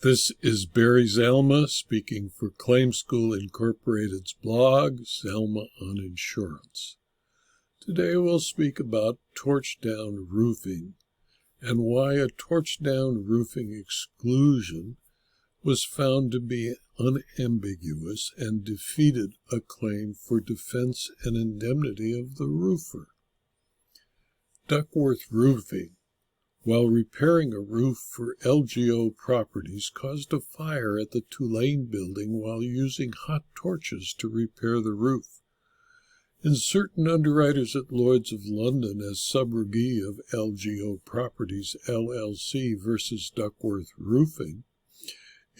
This is Barry Zalma speaking for Claim School Incorporated's blog, Zalma on Insurance. Today we'll speak about torch down roofing and why a torch down roofing exclusion was found to be unambiguous and defeated a claim for defense and indemnity of the roofer. Duckworth Roofing, while repairing a roof for L.G.O. Properties, caused a fire at the Tulane Building while using hot torches to repair the roof. In certain Underwriters at Lloyd's of London as Subrogee of L.G.O. Properties, L.L.C versus Duckworth Roofing,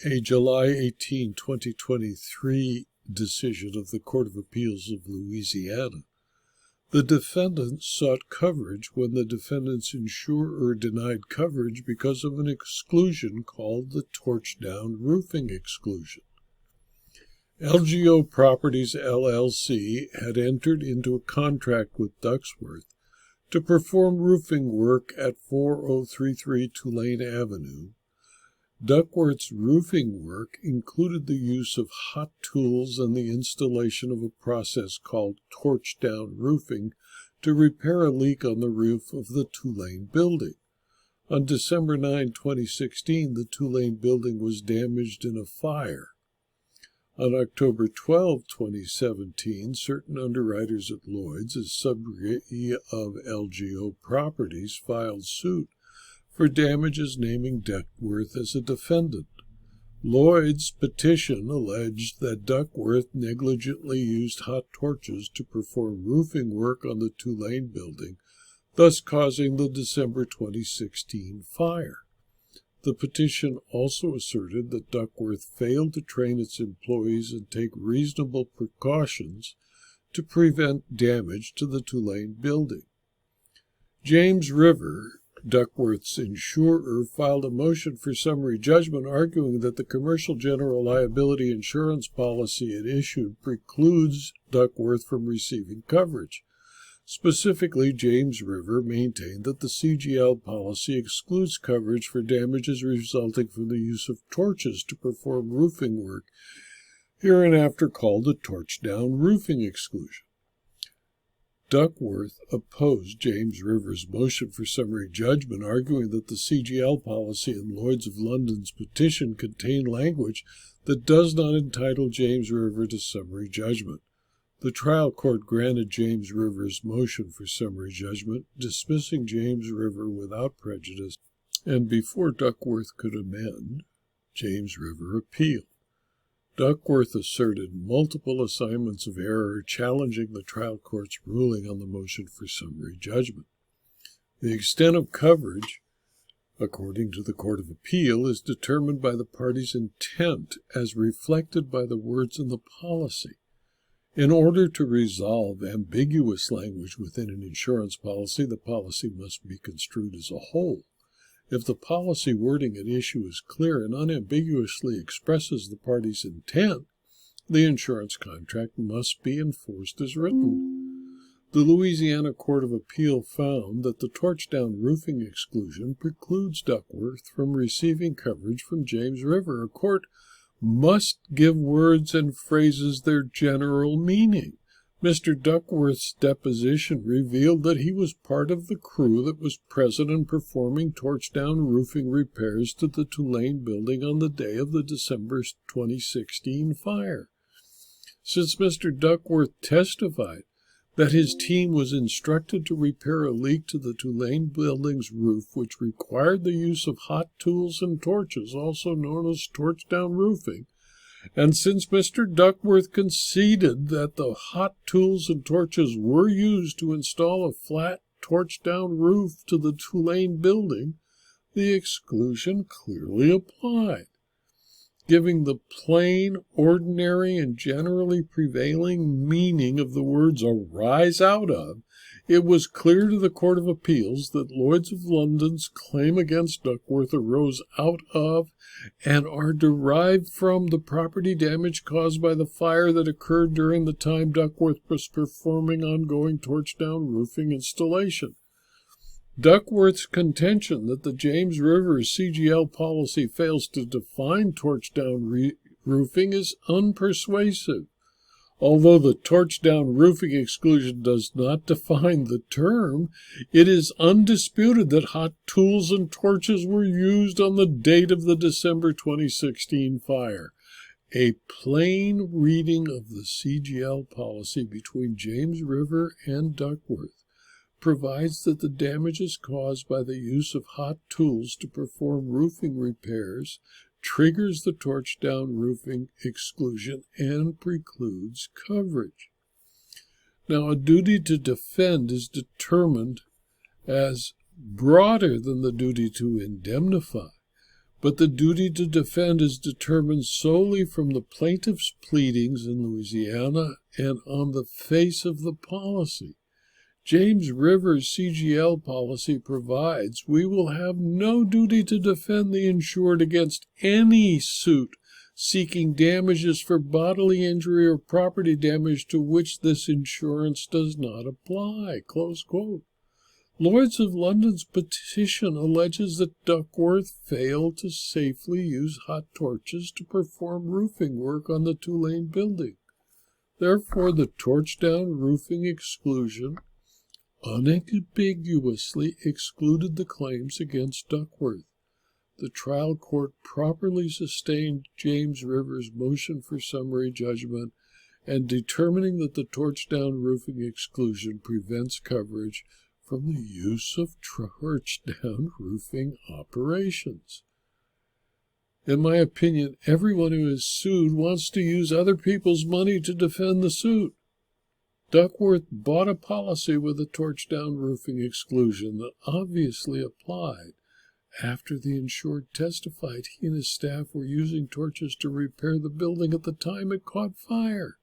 a July 18, 2023 decision of the Court of Appeals of Louisiana, the defendant sought coverage when the defendant's insurer denied coverage because of an exclusion called the Torch Down Roofing Exclusion. L.G.O. Properties, L.L.C. had entered into a contract with Duxworth to perform roofing work at 4033 Tulane Avenue. Duckworth's roofing work included the use of hot tools and the installation of a process called torch down roofing to repair a leak on the roof of the Tulane Building. On December 9, 2016, the Tulane Building was damaged in a fire. On October 12, 2017, certain Underwriters at Lloyd's as Subrogee of L.G.O. Properties filed suit for damages naming Duckworth as a defendant. Lloyd's petition alleged that Duckworth negligently used hot torches to perform roofing work on the Tulane Building, thus causing the December 2016 fire. The petition also asserted that Duckworth failed to train its employees and take reasonable precautions to prevent damage to the Tulane Building. James River, Duckworth's insurer, filed a motion for summary judgment arguing that the commercial general liability insurance policy it issued precludes Duckworth from receiving coverage. Specifically, James River maintained that the CGL policy excludes coverage for damages resulting from the use of torches to perform roofing work, hereinafter called the Torch Down Roofing Exclusion. Duckworth opposed James River's motion for summary judgment, arguing that the CGL policy in Lloyd's of London's petition contained language that does not entitle James River to summary judgment. The trial court granted James River's motion for summary judgment, dismissing James River without prejudice, and before Duckworth could amend, James River appealed. Duckworth asserted multiple assignments of error, challenging the trial court's ruling on the motion for summary judgment. The extent of coverage, according to the Court of Appeal, is determined by the party's intent as reflected by the words in the policy. In order to resolve ambiguous language within an insurance policy, the policy must be construed as a whole. If the policy wording at issue is clear and unambiguously expresses the party's intent, the insurance contract must be enforced as written. The Louisiana Court of Appeal found that the torch down roofing exclusion precludes Duckworth from receiving coverage from James River. A court must give words and phrases their general meaning. Mr. Duckworth's deposition revealed that he was part of the crew that was present in performing torch down roofing repairs to the Tulane Building on the day of the December 2016 fire. Since Mr. Duckworth testified that his team was instructed to repair a leak to the Tulane Building's roof, which required the use of hot tools and torches, also known as torch down roofing, and since Mr. Duckworth conceded that the hot tools and torches were used to install a flat torch-down roof to the Tulane Building, the exclusion clearly applied. Giving the plain, ordinary, and generally prevailing meaning of the words arise out of, it was clear to the Court of Appeals that Lloyd's of London's claim against Duckworth arose out of and are derived from the property damage caused by the fire that occurred during the time Duckworth was performing ongoing torch-down roofing installation. Duckworth's contention that the James River CGL policy fails to define torch down roofing is unpersuasive. Although the torch down roofing exclusion does not define the term, it is undisputed that hot tools and torches were used on the date of the December 2016 fire. A plain reading of the CGL policy between James River and Duckworth provides that the damages caused by the use of hot tools to perform roofing repairs triggers the torch down roofing exclusion and precludes coverage. Now, a duty to defend is determined as broader than the duty to indemnify, but the duty to defend is determined solely from the plaintiff's pleadings in Louisiana and on the face of the policy. James River's CGL policy provides we will have no duty to defend the insured against any suit seeking damages for bodily injury or property damage to which this insurance does not apply. Close quote. Lloyd's of London's petition alleges that Duckworth failed to safely use hot torches to perform roofing work on the Tulane Building. Therefore, the torch down roofing exclusion unambiguously excluded the claims against Duckworth. The trial court properly sustained James River's motion for summary judgment and determining that the torch down roofing exclusion prevents coverage from the use of torch down roofing operations. In my opinion, everyone who is sued wants to use other people's money to defend the suit. Duckworth bought a policy with a torch down roofing exclusion that obviously applied. After the insured testified, he and his staff were using torches to repair the building at the time it caught fire.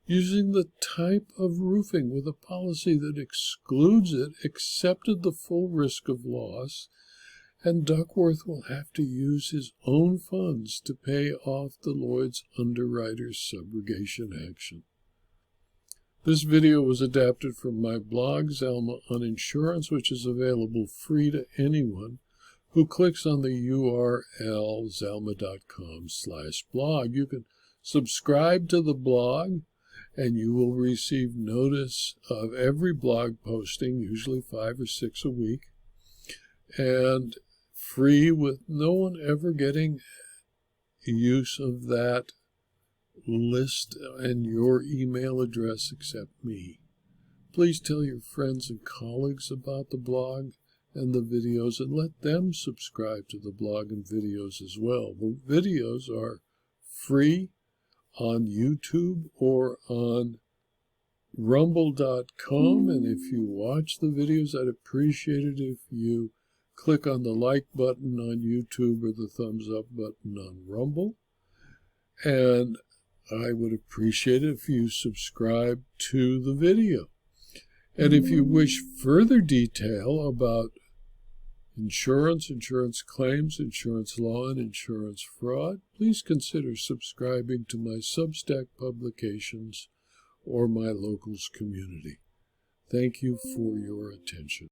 Using the type of roofing with a policy that excludes it accepted the full risk of loss, and Duckworth will have to use his own funds to pay off the Lloyd's Underwriters subrogation action. This video was adapted from my blog, Zalma on Insurance, which is available free to anyone who clicks on the URL zalma.com/blog. You can subscribe to the blog, and you will receive notice of every blog posting, usually 5 or 6 a week, and free with no one ever getting use of that list and your email address except me. Please tell your friends and colleagues about the blog and the videos, and let them subscribe to the blog and videos as well. The videos are free on YouTube or on rumble.com, and if you watch the videos, I'd appreciate it if you click on the like button on YouTube or the thumbs up button on Rumble, and I would appreciate it if you subscribe to the video. And if you wish further detail about insurance, insurance claims, insurance law, and insurance fraud, please consider subscribing to my Substack publications or my locals community. Thank you for your attention.